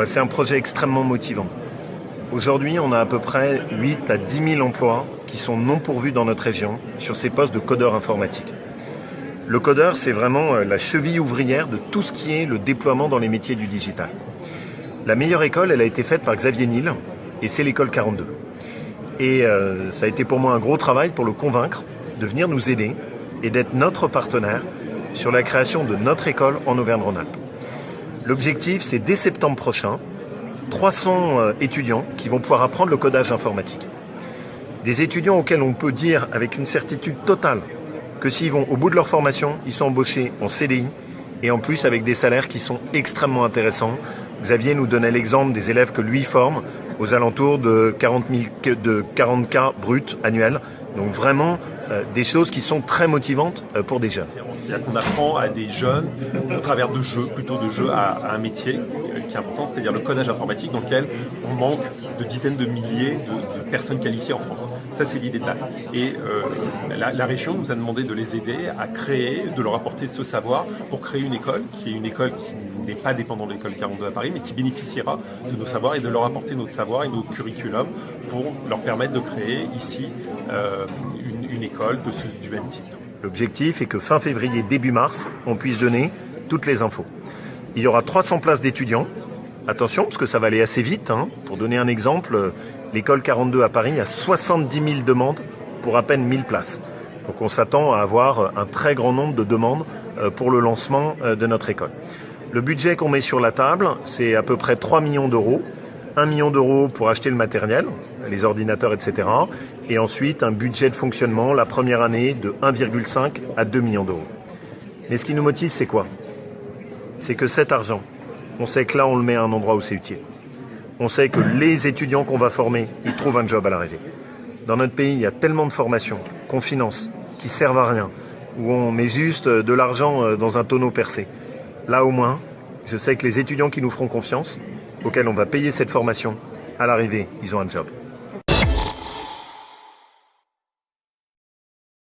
C'est un projet extrêmement motivant. Aujourd'hui, on a à peu près 8 à 10 000 emplois qui sont non pourvus dans notre région sur ces postes de codeur informatique. Le codeur, c'est vraiment la cheville ouvrière de tout ce qui est le déploiement dans les métiers du digital. La meilleure école, elle a été faite par Xavier Niel et c'est l'école 42. Et ça a été pour moi un gros travail pour le convaincre de venir nous aider et d'être notre partenaire sur la création de notre école en Auvergne-Rhône-Alpes. L'objectif, c'est dès septembre prochain, 300 étudiants qui vont pouvoir apprendre le codage informatique. Des étudiants auxquels on peut dire avec une certitude totale que s'ils vont au bout de leur formation, ils sont embauchés en CDI et en plus avec des salaires qui sont extrêmement intéressants. Xavier nous donnait l'exemple des élèves que lui forme aux alentours de 40K bruts annuels. Donc vraiment des choses qui sont très motivantes pour des jeunes. C'est-à-dire qu'on apprend à des jeunes, au travers de jeux, plutôt de jeux, à un métier qui est important, c'est-à-dire le codage informatique, dans lequel on manque de dizaines de milliers de personnes qualifiées en France. Ça, c'est l'idée de base. Et la région nous a demandé de les aider à créer, de leur apporter ce savoir pour créer une école qui n'est pas dépendante de l'école 42 à Paris, mais qui bénéficiera de nos savoirs et de leur apporter notre savoir et nos curriculums pour leur permettre de créer ici une école du même type. L'objectif est que fin février, début mars, on puisse donner toutes les infos. Il y aura 300 places d'étudiants. Attention, parce que ça va aller assez vite. Pour donner un exemple, l'école 42 à Paris a 70 000 demandes pour à peine 1000 places. Donc on s'attend à avoir un très grand nombre de demandes pour le lancement de notre école. Le budget qu'on met sur la table, c'est à peu près 3 millions d'euros. 1 million d'euros pour acheter le matériel, les ordinateurs, etc. Et ensuite, un budget de fonctionnement, la première année, de 1,5 à 2 millions d'euros. Mais ce qui nous motive, c'est quoi? C'est que cet argent, on sait que là, on le met à un endroit où c'est utile. On sait que les étudiants qu'on va former, ils trouvent un job à l'arrivée. Dans notre pays, il y a tellement de formations qu'on finance, qui servent à rien, où on met juste de l'argent dans un tonneau percé. Là, au moins, je sais que les étudiants qui nous feront confiance, auxquels on va payer cette formation, à l'arrivée, ils ont un job.